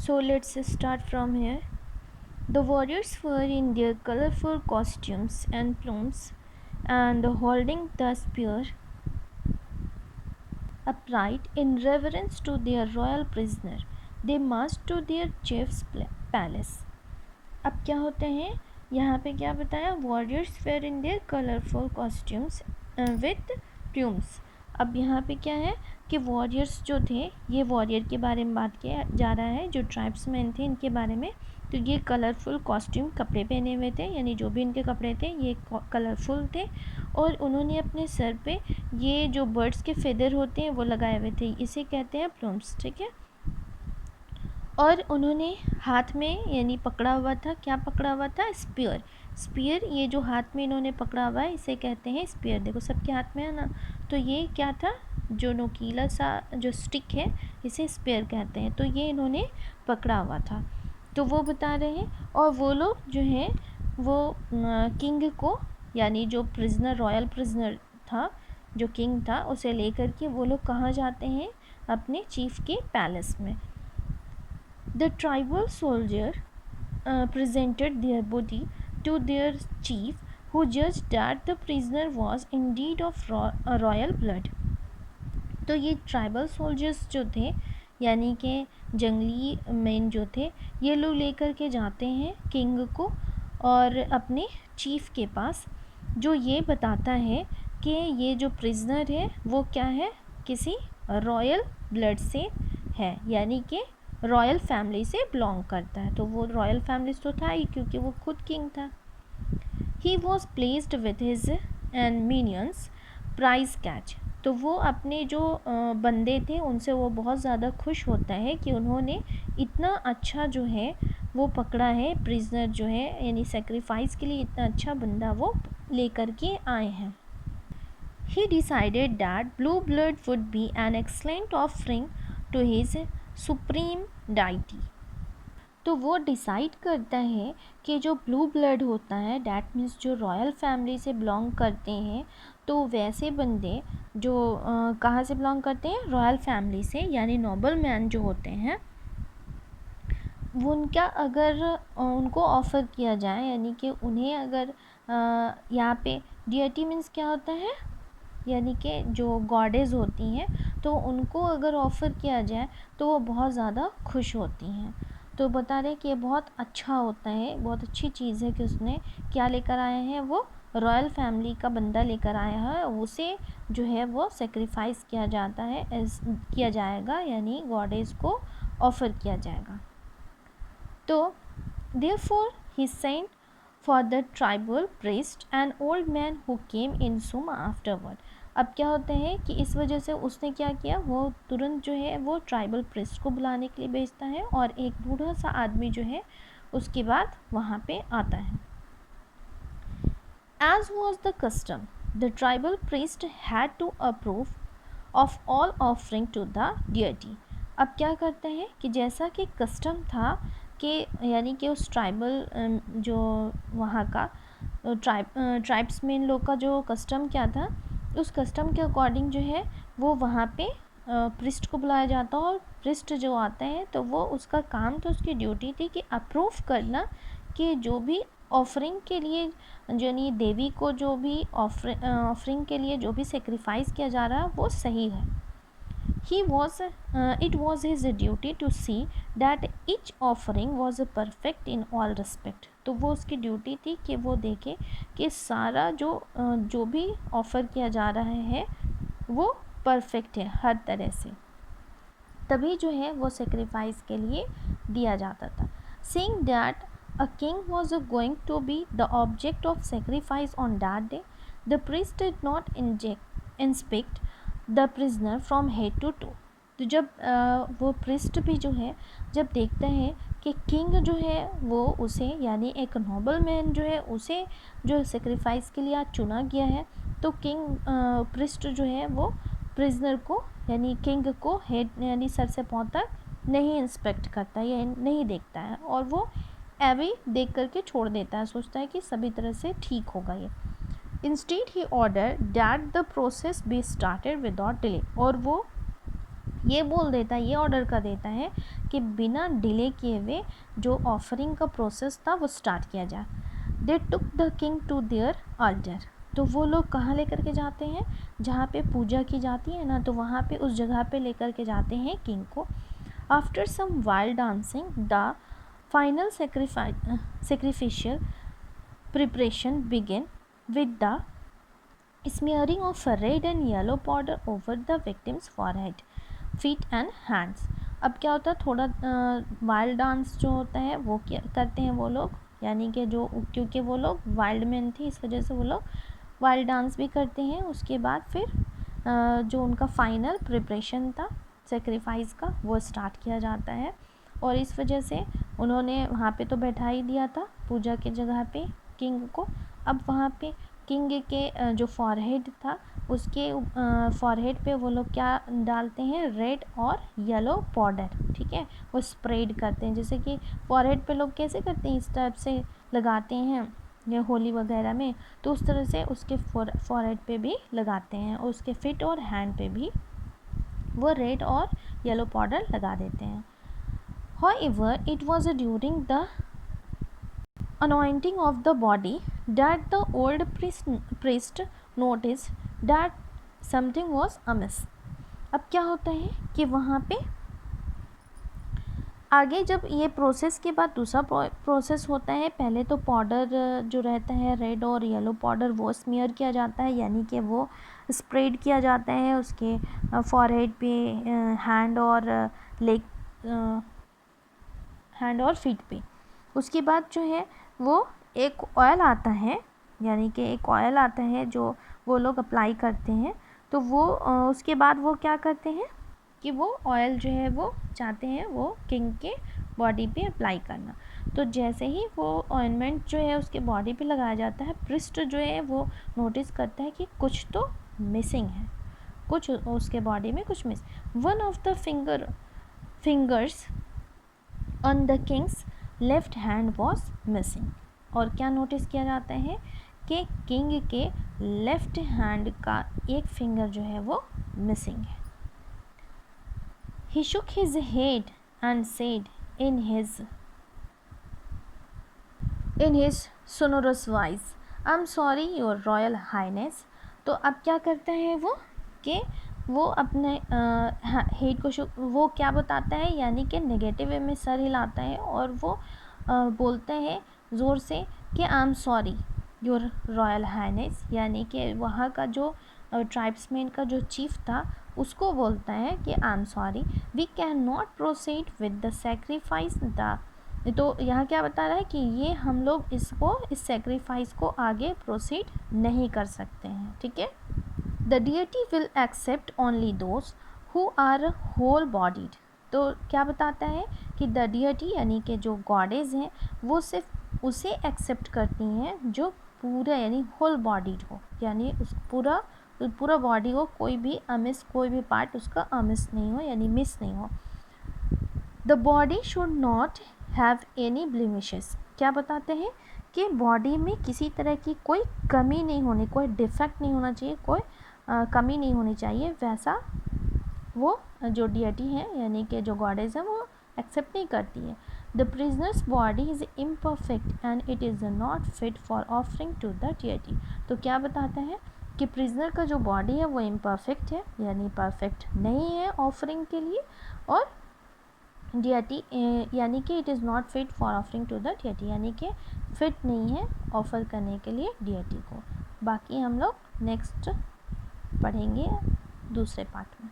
So let's start from here. The warriors were in their colorful costumes and plumes and holding the spear upright in reverence to their royal prisoner. They marched to their chief's palace. अब क्या होते हैं यहाँ पे, क्या बताया, warriors were in their colourful costumes with plumes. अब यहाँ पे क्या है कि वॉरियर्स जो थे, ये वॉरियर के बारे में बात किया जा रहा है, जो ट्राइब्समैन थे इनके बारे में। तो ये कलरफुल कॉस्ट्यूम कपड़े पहने हुए थे, यानी जो भी इनके कपड़े थे ये कलरफुल थे, और उन्होंने अपने सर पे ये जो बर्ड्स के फेदर होते हैं वो लगाए हुए थे, इसे कहते हैं प्लूम्स, ठीक है। और उन्होंने हाथ में यानी पकड़ा हुआ था, क्या पकड़ा हुआ था, स्पीयर। स्पीयर, ये जो हाथ में इन्होंने पकड़ा हुआ है इसे कहते हैं स्पीयर। देखो सबके हाथ में है ना, तो ये क्या था, जो नोकीला सा जो स्टिक है इसे स्पीयर कहते हैं, तो ये इन्होंने पकड़ा हुआ था। तो वो बता रहे हैं, और वो लोग जो हैं वो किंग को, यानी जो प्रिजनर, रॉयल प्रिजनर था, जो किंग था, उसे लेकर के वो लोग कहाँ जाते हैं, अपने चीफ के पैलेस में। The tribal soldier presented their body to their chief, who judged that the prisoner was indeed of royal blood. तो ये ट्राइबल सोल्जर्स जो थे, यानी कि जंगली मैन जो थे, ये लोग लेकर के जाते हैं किंग को और अपने चीफ के पास, जो ये बताता है कि ये जो प्रिजनर है वो क्या है, किसी रॉयल ब्लड से है, यानी कि रॉयल फैमिली से बिलोंग करता है। तो वो रॉयल फैमिली तो था ही, क्योंकि वो खुद किंग था। He was placed with his end minions prize catch. तो वो अपने जो बंदे थे उनसे वो बहुत ज़्यादा खुश होता है कि उन्होंने इतना अच्छा जो है वो पकड़ा है, प्रिजनर जो है, यानी सेक्रीफाइस के लिए इतना अच्छा बंदा वो लेकर के आए हैं। He decided that blue blood would be an excellent offering to his supreme deity. तो वो डिसाइड करता है कि जो ब्लू ब्लड होता है, डैट मीन्स जो रॉयल फैमिली से बिलोंग करते हैं, तो वैसे बंदे जो कहाँ से बिलोंग करते हैं, रॉयल फैमिली से, यानी नोबल मैन जो होते हैं, वो उनका अगर उनको ऑफ़र किया जाए, यानी कि उन्हें अगर यहाँ पे डियटी मीन्स क्या होता है, यानी कि जो गॉडेज होती हैं, तो उनको अगर ऑफ़र किया जाए तो वो बहुत ज़्यादा खुश होती हैं। तो बता रहे कि ये बहुत अच्छा होता है, बहुत अच्छी चीज़ है कि उसने क्या लेकर आए हैं, वो रॉयल फैमिली का बंदा लेकर आया है, उसे जो है वो सेक्रीफाइस किया जाता है, किया जाएगा, यानी गॉडेज को ऑफ़र किया जाएगा। तो therefore he sent for the tribal priest an old man who came in soon afterward. अब क्या होता है कि इस वजह से उसने क्या किया, वो तुरंत जो है वो ट्राइबल प्रिस्ट को बुलाने के लिए भेजता है, और एक बूढ़ा सा आदमी जो है उसके बाद वहाँ पे आता है। As was the custom, the tribal priest had to approve of all offering to the deity. अब क्या करते हैं कि जैसा कि कस्टम था कि यानी कि उस ट्राइबल जो वहाँ का ट्राइब्समैन लोग का जो कस्टम क्या था, उस कस्टम के अकॉर्डिंग जो है वो वहाँ पे प्रिस्ट को बुलाया जाता, और प्रिस्ट जो आते हैं तो वो उसका काम था, उसकी ड्यूटी थी कि अप्रूव करना कि जो भी ऑफरिंग के लिए, यानी देवी को जो भी ऑफरिंग के लिए जो भी सेक्रीफाइस किया जा रहा है वो सही है। It was his duty to see that each offering was perfect in all respect. तो वो उसकी ड्यूटी थी कि वो देखे कि सारा जो भी ऑफ़र किया जा रहा है वो परफेक्ट है हर तरह से, तभी जो है वो सेक्रीफाइस के लिए दिया जाता था। Seeing that a king was going to be the object of sacrifice on that day, the priest did not inspect the prisoner from head to toe. तो जब वो प्रिस्ट भी जो है जब देखता है कि किंग जो है वो उसे, यानी एक नोबल मैन जो है उसे जो सेक्रीफाइस के लिए आज चुना गया है, तो किंग प्रिस्ट जो है वो प्रिजनर को, यानी किंग को हेड यानी सर से पाँव तक नहीं इंस्पेक्ट करता या नहीं देखता है, और वो एवे देख करके छोड़ देता है, सोचता है कि सभी तरह से ठीक होगा ये। Instead he ordered that the process be started without delay, और वो ये बोल देता है, ये ऑर्डर कर देता है कि बिना डिले किए हुए जो ऑफरिंग का प्रोसेस था वो स्टार्ट किया जाए। They took the king to their altar, तो वो लोग कहाँ लेकर के जाते हैं, जहाँ पे पूजा की जाती है ना, तो वहाँ पे उस जगह पे लेकर के जाते हैं किंग को। After some wild dancing the final sacrificial preparation begin with the smearing of red and yellow powder over the victim's forehead, feet and hands। अब क्या होता है, थोड़ा वाइल्ड डांस जो होता है वो क्या करते हैं वो लोग, यानी कि जो, क्योंकि वो लोग वाइल्ड मैन थे इस वजह से वो लोग वाइल्ड डांस भी करते हैं। उसके बाद फिर जो उनका फाइनल प्रिपरेशन था सेक्रीफाइस का वो स्टार्ट किया जाता है। और इस वजह से उन्होंने वहाँ पे तो बैठा ही दिया था पूजा के जगह पे किंग को। अब वहाँ पे किंग के जो फॉरहेड था उसके फॉरहेड पे वो लोग क्या डालते हैं, रेड और येलो पाउडर, ठीक है, वो स्प्रेड करते हैं। जैसे कि फॉरहेड पे लोग कैसे करते हैं, इस टाइप से लगाते हैं या होली वगैरह में, तो उस तरह से उसके फॉरहेड पे भी लगाते हैं। और उसके फिट और हैंड पे भी वो रेड और येलो पाउडर लगा देते हैं। However, it was during the anointing of the body that the old priest noticed that something was amiss। अब क्या होता है कि वहाँ पे आगे जब ये प्रोसेस के बाद दूसरा प्रोसेस होता है, पहले तो पाउडर जो रहता है रेड और येलो पाउडर वो स्मीयर किया जाता है, यानी कि वो स्प्रेड किया जाता है उसके फॉरहेड पे, हैंड और लेग, हैंड और फीट पे। उसके बाद जो है वो एक ऑयल आता है, यानी कि एक ऑयल आता है जो वो लोग अप्लाई करते हैं। तो वो उसके बाद वो क्या करते हैं कि वो ऑयल जो है वो चाहते हैं वो किंग के बॉडी पे अप्लाई करना। तो जैसे ही वो ऑइंटमेंट जो है उसके बॉडी पे लगाया जाता है, प्रिस्ट जो है वो नोटिस करता है कि कुछ तो मिसिंग है, कुछ उसके बॉडी में कुछ miss. One of the fingers on the Kings left hand was missing. और क्या नोटिस किया जाता है कि किंग के लेफ्ट हैंड का एक फिंगर जो है वो मिसिंग है। He shook his head and said in his sonorous voice, I'm sorry your royal highness। तो अब क्या करता है वो कि वो अपने हेड को वो क्या बताता है, यानी कि नेगेटिव वे में सर हिलाता है और वो बोलता है ज़ोर से कि I am sorry your royal highness, यानी कि वहाँ का जो ट्राइब्समैन का जो चीफ था उसको बोलता है कि I am sorry, we can not proceed with the sacrifice the. तो यहाँ क्या बता रहा है कि ये हम लोग इस सेक्रीफाइस को आगे प्रोसीड नहीं कर सकते हैं, ठीक है। The deity will accept only those who are whole bodied. तो क्या बताता है कि द डियटी यानी कि जो गॉडेज हैं वो सिर्फ उसे एक्सेप्ट करती हैं जो पूरा यानी होल बॉडीड हो, यानी उस पूरा बॉडी हो, कोई भी अमिस, कोई भी पार्ट उसका अमिस नहीं हो यानी मिस नहीं हो। The body should not have any blemishes. क्या बताते हैं कि बॉडी में किसी तरह की कोई कमी नहीं होनी, कोई डिफेक्ट नहीं होना चाहिए, कोई कमी नहीं होनी चाहिए, वैसा वो जो डियटी है यानी कि जो गॉडेज है वो एक्सेप्ट नहीं करती है। The prisoner's body is imperfect and it is not fit for offering to the deity. तो क्या बताता है कि प्रिजनर का जो बॉडी है वो इम्परफेक्ट है, यानी परफेक्ट नहीं है ऑफरिंग के लिए, और डियटी यानी कि it is not fit for offering to the deity, यानी कि फिट नहीं है ऑफ़र करने के लिए डियटी को। बाकी हम लोग नेक्स्ट पढ़ेंगे दूसरे पार्ट में।